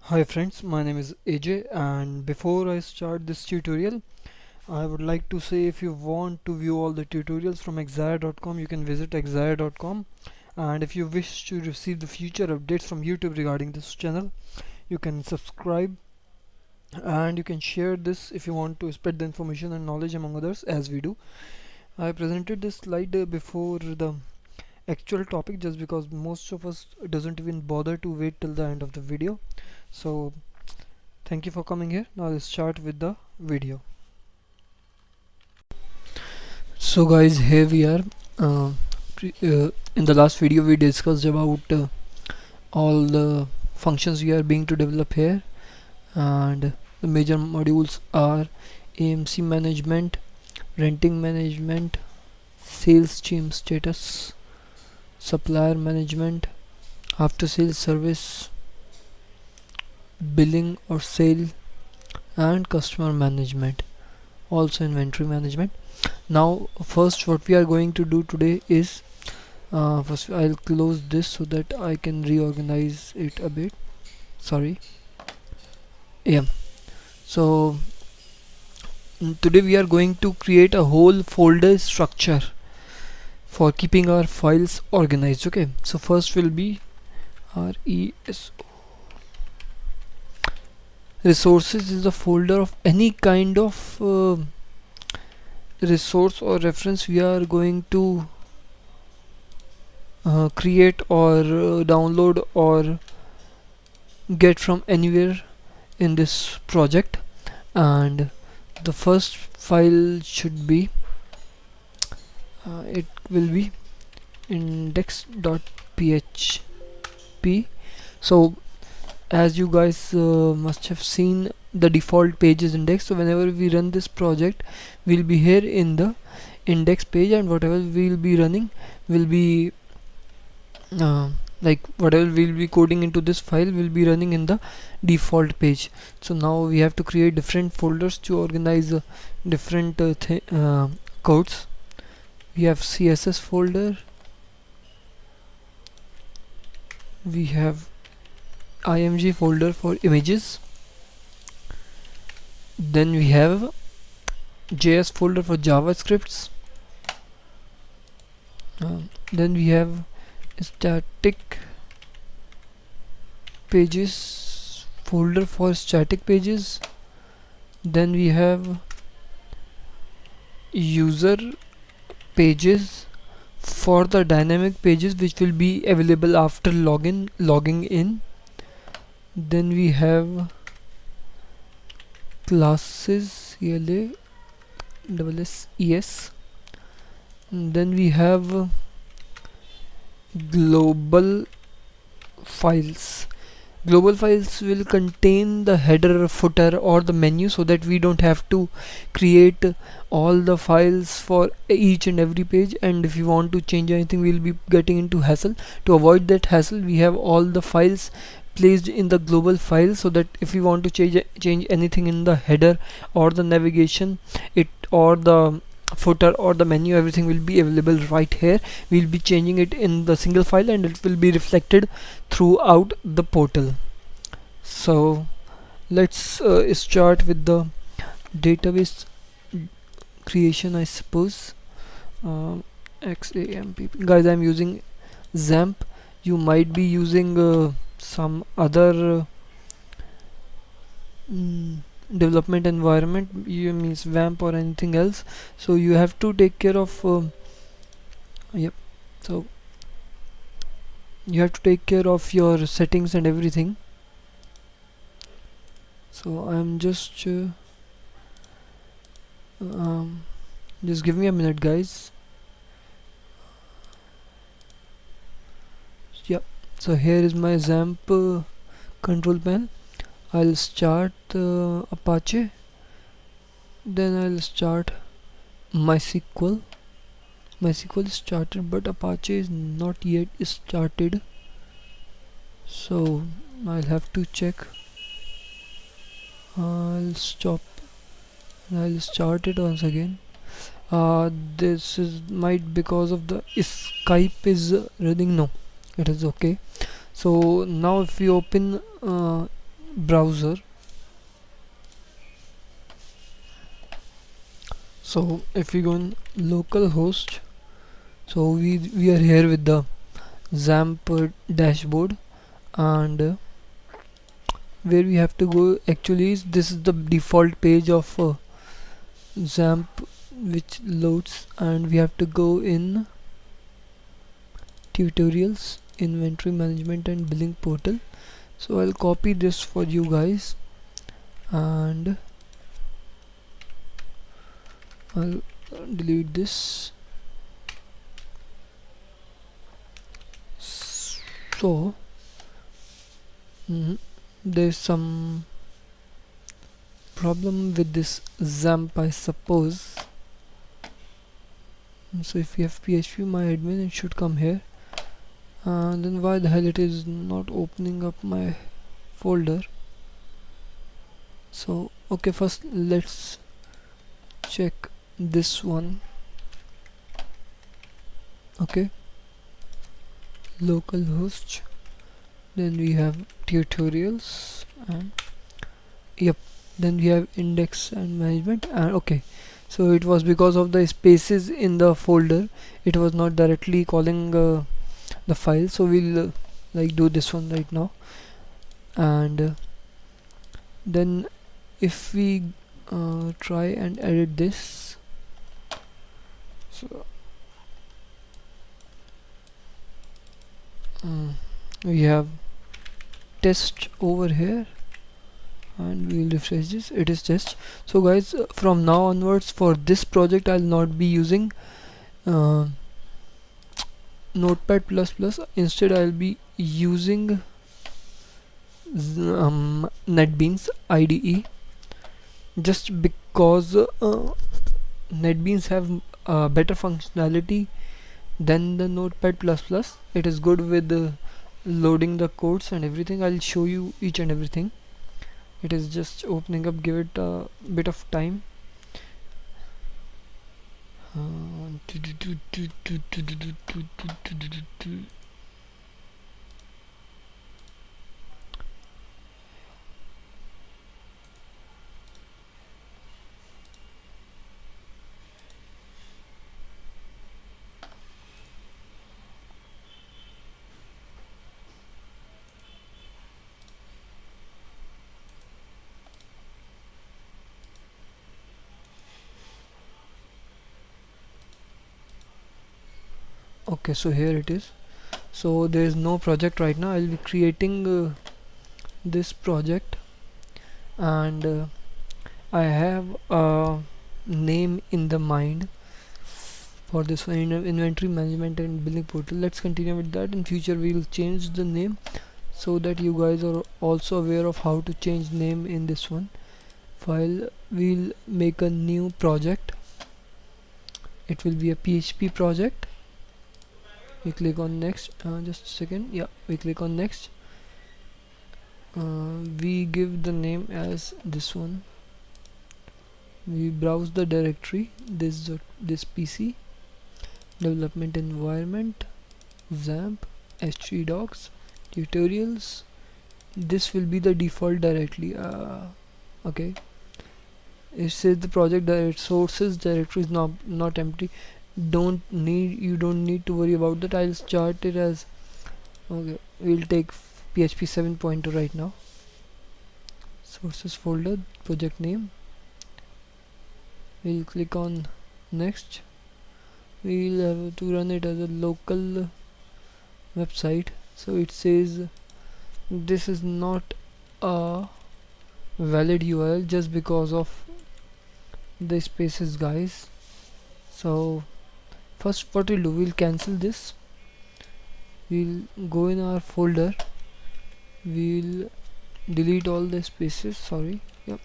Hi friends, my name is AJ, and before I start this tutorial I would like to say if you want to view all the tutorials from exire.com, you can visit exire.com, and if you wish to receive the future updates from YouTube regarding this channel, you can subscribe and you can share this if you want to spread the information and knowledge among others as we do. I presented this slide before the actual topic just because most of us doesn't even bother to wait till the end of the video. So thank you for coming here. Now let's start with the video. So guys, here we are. In the last video we discussed about all the functions we are being to develop here, and the major modules are AMC management, renting management, sales team status, supplier management, after sales service, billing or sale, and customer management, also inventory management. Now first what we are going to do today is first I'll close this so that I can reorganize it a bit. Sorry. Yeah, so today we are going to create a whole folder structure for keeping our files organized. Okay, so first will be resources is a folder of any kind of resource or reference we are going to create or download or get from anywhere in this project. And the first file should be it will be index.php. so as you guys must have seen, the default page is index, so whenever we run this project we'll be here in the index page, and whatever we'll be running will be like whatever we'll be coding into this file will be running in the default page. So now we have to create different folders to organize different codes. We have CSS folder, we have img folder for images, then we have JS folder for JavaScripts, then we have static pages folder for static pages, then we have user pages for the dynamic pages which will be available after logging in, then we have classes CLASSES, then we have global files. Global files will contain the header, footer or the menu, so that we don't have to create all the files for each and every page, and if you want to change anything we'll be getting into hassle. To avoid that hassle, we have all the files placed in the global file, so that if we want to change anything in the header or the navigation, it or the footer or the menu, everything will be available right here. We'll be changing it in the single file and it will be reflected throughout the portal. So let's start with the database creation, I suppose. XAMPP. Guys, I'm using XAMPP. You might be using some other development environment, you means WAMP or anything else, so you have to take care of yep, so you have to take care of your settings and everything. So I'm just give me a minute, guys. Yep, so here is my XAMPP control panel. I'll start Apache, then I'll start MySQL. MySQL is started but Apache is not yet started, so I'll have to check. I'll stop and I'll start it once again. This is might because of the Skype is running. No, it is okay. So now if we open browser. So if we go on localhost, so we are here with the XAMPP dashboard, and where we have to go actually is, this is the default page of XAMPP which loads, and we have to go in tutorials, inventory management and billing portal. So I'll copy this for you guys, and I'll delete this. So there's some problem with this XAMPP, I suppose. So if you have PHP MyAdmin, it should come here. And then why the hell it is not opening up my folder? So okay, first let's check this one. Okay, localhost, then we have tutorials, and yep, then we have index and management. And okay, so it was because of the spaces in the folder, it was not directly calling the file. So we'll like do this one right now, and then if we try and edit this, so we have test over here, and we'll refresh this, it is test. So guys, from now onwards for this project I'll not be using Notepad++. Instead I'll be using NetBeans IDE, just because NetBeans have better functionality than the Notepad++. It is good with loading the codes and everything. I'll show you each and everything. It is just opening up, give it a bit of time. Okay, so here it is. So there is no project right now. I'll be creating this project, and I have a name in the mind for this one, inventory management and billing portal. Let's continue with that. In future we'll change the name, so that you guys are also aware of how to change name in this one file. We'll make a new project. It will be a PHP project. We click on next, just a second, yeah, we click on next. We give the name as this one. We browse the directory, this PC, development environment, XAMPP, htdocs, tutorials. This will be the default directory. Okay, it says the project sources directory is not empty. You don't need to worry about that. I'll start it as, okay, we'll take PHP 7.2 right now. Sources folder, project name, we'll click on next. We'll have to run it as a local website. So it says this is not a valid URL just because of the spaces, guys. So first what we'll do, we'll cancel this. We'll go in our folder, we'll delete all the spaces, sorry, yep,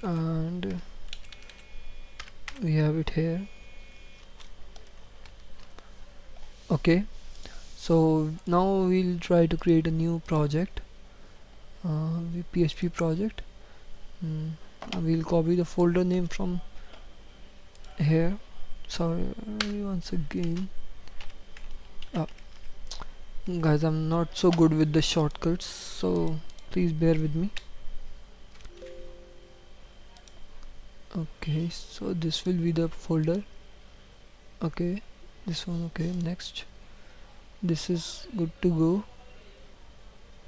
and we have it here. Okay, so now we'll try to create a new project, PHP project. We'll copy the folder name from here. Sorry, once again. Guys, I'm not so good with the shortcuts, so please bear with me. Okay, so this will be the folder. Okay, this one. Okay, next. This is good to go.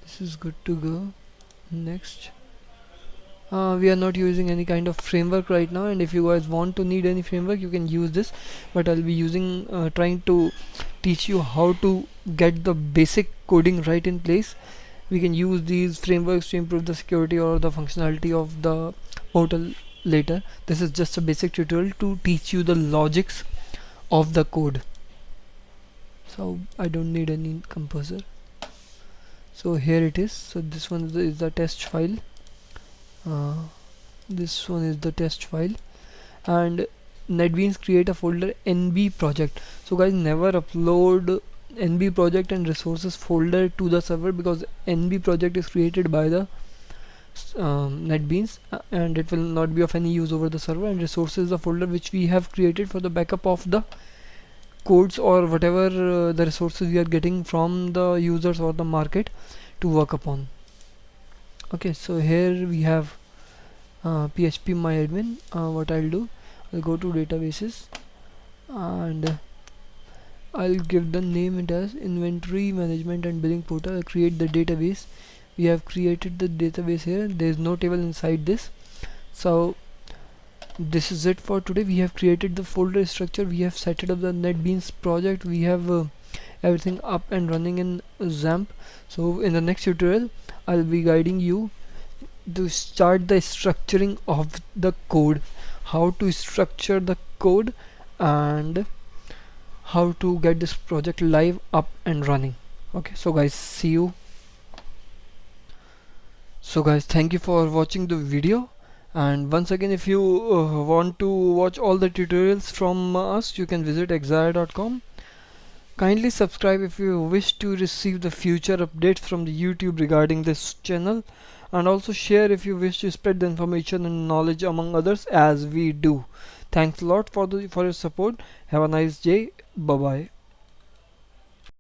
This is good to go. Next. We are not using any kind of framework right now, and if you guys want to need any framework, you can use this, but I'll be using trying to teach you how to get the basic coding right in place. We can use these frameworks to improve the security or the functionality of the portal later. This is just a basic tutorial to teach you the logics of the code, so I don't need any composer. So here it is. So this one is the test file. uh, this one is the test file, and NetBeans create a folder nb project. So guys, never upload nb project and resources folder to the server, because nb project is created by the NetBeans, and it will not be of any use over the server, and resources is a folder which we have created for the backup of the codes or whatever the resources we are getting from the users or the market to work upon. Okay, so here we have PHP MyAdmin. What I'll do, I'll go to databases, and I'll give the name it as inventory management and billing portal. I'll create the database. We have created the database here. There is no table inside this. So this is it for today. We have created the folder structure. We have set it up the NetBeans project. We have everything up and running in XAMPP. So in the next tutorial, I'll be guiding you to start the structuring of the code, how to structure the code, and how to get this project live, up and running. Okay, so guys, see you. So guys, thank you for watching the video, and once again, if you want to watch all the tutorials from us, you can visit exire.com. Kindly subscribe if you wish to receive the future updates from the YouTube regarding this channel, and also share if you wish to spread the information and knowledge among others, as we do. Thanks a lot for your support. Have a nice day. Bye bye.